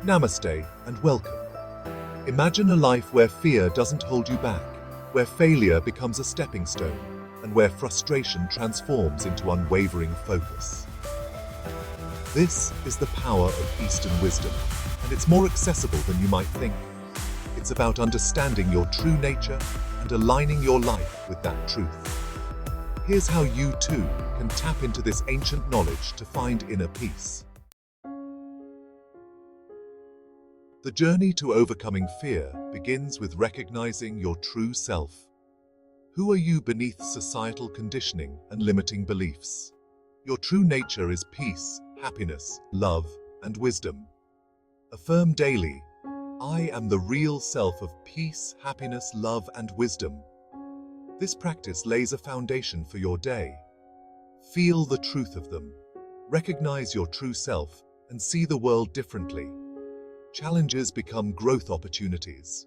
Namaste and welcome. Imagine a life where fear doesn't hold you back, where failure becomes a stepping stone, and where frustration transforms into unwavering focus. This is the power of Eastern wisdom, and it's more accessible than you might think. It's about understanding your true nature and aligning your life with that truth. Here's how you too can tap into this ancient knowledge to find inner peace. The journey to overcoming fear begins with recognizing your true self. Who are you beneath societal conditioning and limiting beliefs? Your true nature is peace, happiness, love, and wisdom. Affirm daily, I am the real self of peace, happiness, love, and wisdom. This practice lays a foundation for your day. Feel the truth of them. Recognize your true self and see the world differently. Challenges become growth opportunities.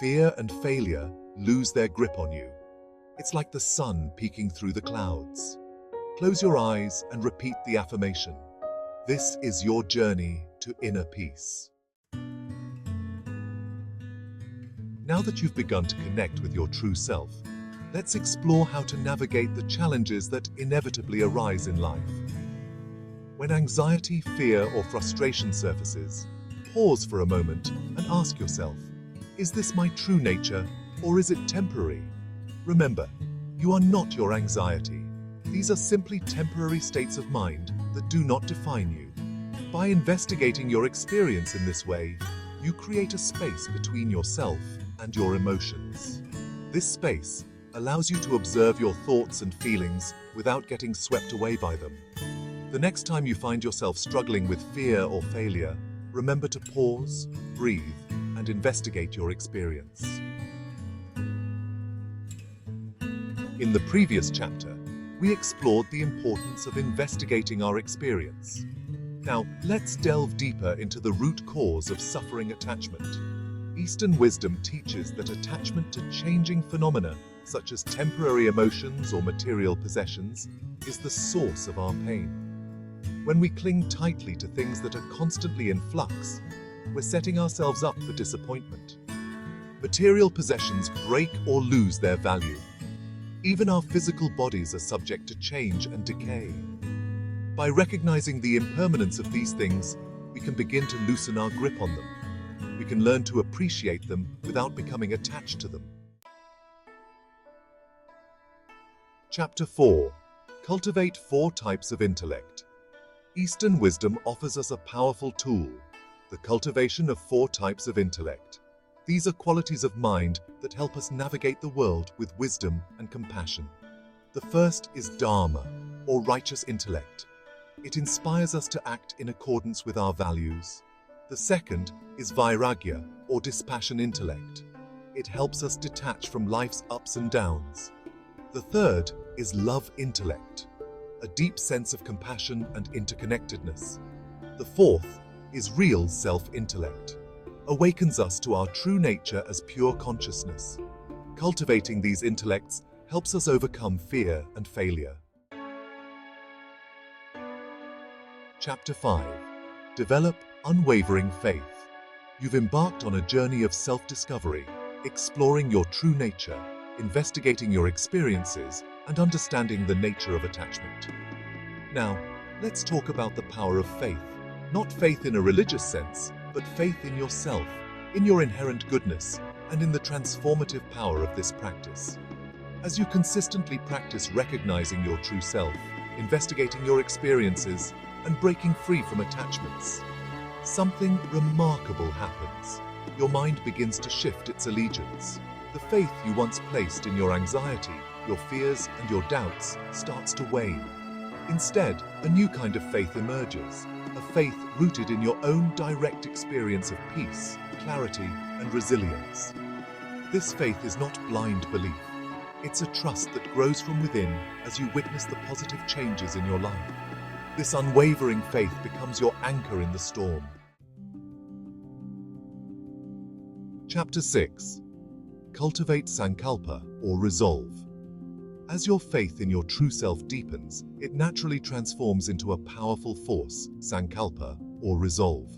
Fear and failure lose their grip on you. It's like the sun peeking through the clouds. Close your eyes and repeat the affirmation. This is your journey to inner peace. Now that you've begun to connect with your true self, let's explore how to navigate the challenges that inevitably arise in life. When anxiety, fear, or frustration surfaces, pause for a moment and ask yourself, is this my true nature or is it temporary? Remember, you are not your anxiety. These are simply temporary states of mind that do not define you. By investigating your experience in this way, you create a space between yourself and your emotions. This space allows you to observe your thoughts and feelings without getting swept away by them. The next time you find yourself struggling with fear or failure, remember to pause, breathe, and investigate your experience. In the previous chapter, we explored the importance of investigating our experience. Now, let's delve deeper into the root cause of suffering attachment. Eastern wisdom teaches that attachment to changing phenomena, such as temporary emotions or material possessions, is the source of our pain. When we cling tightly to things that are constantly in flux, we're setting ourselves up for disappointment. Material possessions break or lose their value. Even our physical bodies are subject to change and decay. By recognizing the impermanence of these things, we can begin to loosen our grip on them. We can learn to appreciate them without becoming attached to them. Chapter 4. Cultivate 4 types of intellect. Eastern wisdom offers us a powerful tool, the cultivation of 4 types of intellect. These are qualities of mind that help us navigate the world with wisdom and compassion. The first is Dharma, or righteous intellect. It inspires us to act in accordance with our values. The second is Vairagya, or dispassion intellect. It helps us detach from life's ups and downs. The third is love intellect, a deep sense of compassion and interconnectedness. The fourth is real self-intellect, awakens us to our true nature as pure consciousness. Cultivating these intellects helps us overcome fear and failure. Chapter 5. Develop unwavering faith. You've embarked on a journey of self-discovery, exploring your true nature, investigating your experiences, and understanding the nature of attachment. Now, let's talk about the power of faith. Not faith in a religious sense, but faith in yourself, in your inherent goodness, and in the transformative power of this practice. As you consistently practice recognizing your true self, investigating your experiences, and breaking free from attachments, something remarkable happens. Your mind begins to shift its allegiance. The faith you once placed in your anxiety, your fears, and your doubts starts to wane. Instead, a new kind of faith emerges, a faith rooted in your own direct experience of peace, clarity, and resilience. This faith is not blind belief. It's a trust that grows from within as you witness the positive changes in your life. This unwavering faith becomes your anchor in the storm. Chapter 6. Cultivate Sinkalpa, or resolve. As your faith in your true self deepens, it naturally transforms into a powerful force, Sinkalpa, or resolve.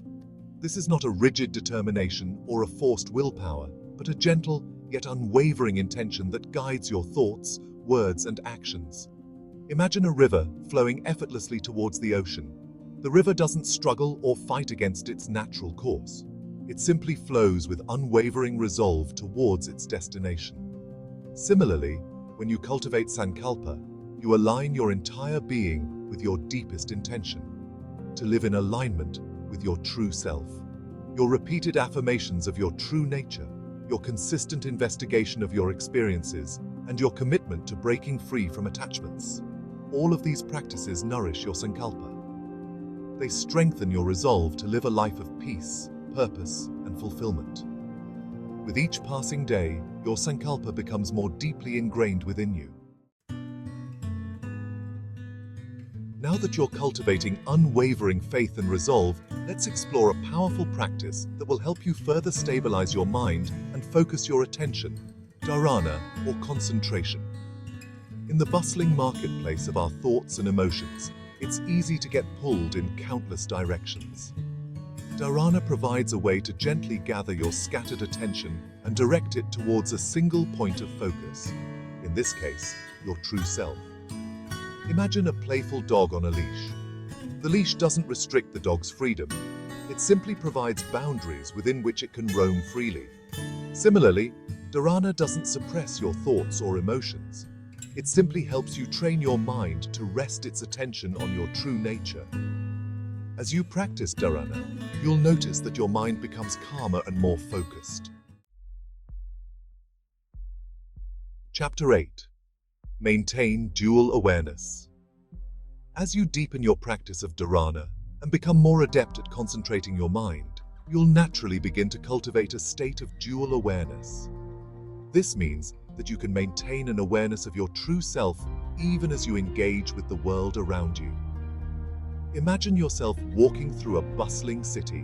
This is not a rigid determination or a forced willpower, but a gentle yet unwavering intention that guides your thoughts, words, and actions. Imagine a river flowing effortlessly towards the ocean. The river doesn't struggle or fight against its natural course. It simply flows with unwavering resolve towards its destination. Similarly, when you cultivate Sankalpa, you align your entire being with your deepest intention, to live in alignment with your true self. Your repeated affirmations of your true nature, your consistent investigation of your experiences, and your commitment to breaking free from attachments. All of these practices nourish your Sankalpa. They strengthen your resolve to live a life of peace, purpose, and fulfillment. With each passing day, your Sankalpa becomes more deeply ingrained within you. Now that you're cultivating unwavering faith and resolve, let's explore a powerful practice that will help you further stabilize your mind and focus your attention, Darana, or concentration. In the bustling marketplace of our thoughts and emotions, it's easy to get pulled in countless directions. Darana provides a way to gently gather your scattered attention and direct it towards a single point of focus, in this case, your true self. Imagine a playful dog on a leash. The leash doesn't restrict the dog's freedom. It simply provides boundaries within which it can roam freely. Similarly, Darana doesn't suppress your thoughts or emotions. It simply helps you train your mind to rest its attention on your true nature. As you practice Darana, you'll notice that your mind becomes calmer and more focused. Chapter 8. Maintain dual awareness. As you deepen your practice of Darana and become more adept at concentrating your mind, you'll naturally begin to cultivate a state of dual awareness. This means that you can maintain an awareness of your true self even as you engage with the world around you. Imagine yourself walking through a bustling city.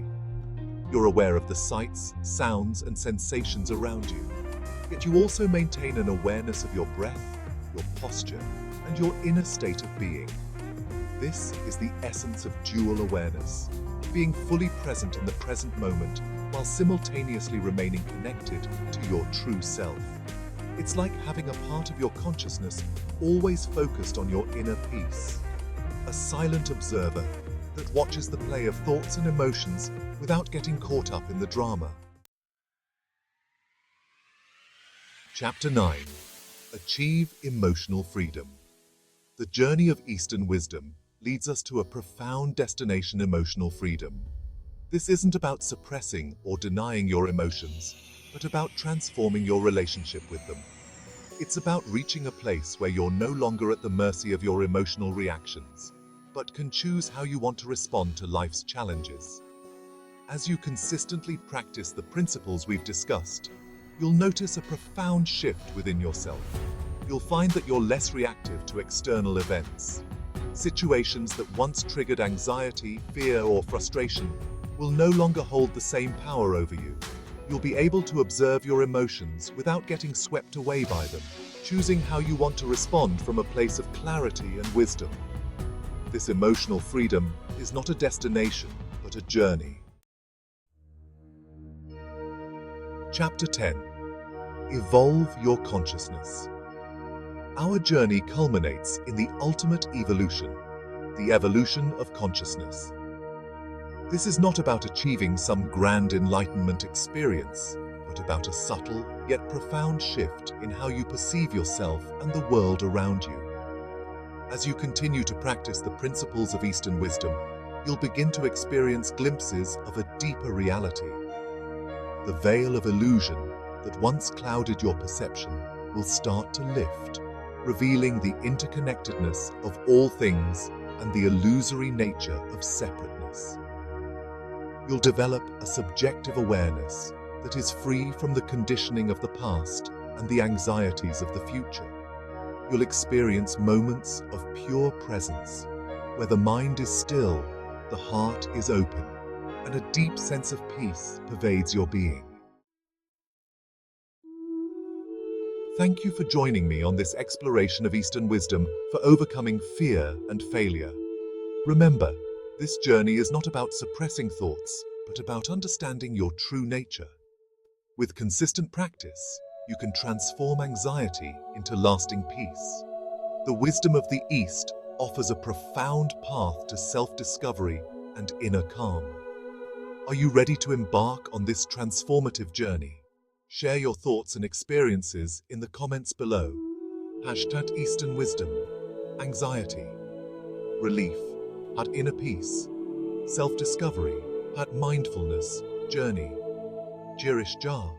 You're aware of the sights, sounds, and sensations around you, yet you also maintain an awareness of your breath, your posture, and your inner state of being. This is the essence of dual awareness, being fully present in the present moment while simultaneously remaining connected to your true self. It's like having a part of your consciousness always focused on your inner peace, a silent observer that watches the play of thoughts and emotions without getting caught up in the drama. Chapter 9. Achieve emotional freedom. The journey of Eastern wisdom leads us to a profound destination: emotional freedom. This isn't about suppressing or denying your emotions, but about transforming your relationship with them. It's about reaching a place where you're no longer at the mercy of your emotional reactions, but can choose how you want to respond to life's challenges. As you consistently practice the principles we've discussed, you'll notice a profound shift within yourself. You'll find that you're less reactive to external events. Situations that once triggered anxiety, fear, or frustration will no longer hold the same power over you. You'll be able to observe your emotions without getting swept away by them, choosing how you want to respond from a place of clarity and wisdom. This emotional freedom is not a destination, but a journey. Chapter 10. Evolve your consciousness. Our journey culminates in the ultimate evolution, the evolution of consciousness. This is not about achieving some grand enlightenment experience, but about a subtle yet profound shift in how you perceive yourself and the world around you. As you continue to practice the principles of Eastern wisdom, you'll begin to experience glimpses of a deeper reality. The veil of illusion that once clouded your perception will start to lift, revealing the interconnectedness of all things and the illusory nature of separateness. You'll develop a subjective awareness that is free from the conditioning of the past and the anxieties of the future. You'll experience moments of pure presence, where the mind is still, the heart is open, and a deep sense of peace pervades your being. Thank you for joining me on this exploration of Eastern wisdom for overcoming fear and failure. Remember, this journey is not about suppressing thoughts, but about understanding your true nature. With consistent practice, you can transform anxiety into lasting peace. The wisdom of the East offers a profound path to self-discovery and inner calm. Are you ready to embark on this transformative journey? Share your thoughts and experiences in the comments below. Hashtag Eastern Wisdom, Anxiety, Relief, at Inner Peace, Self-Discovery, at Mindfulness, Journey. Girish Jha.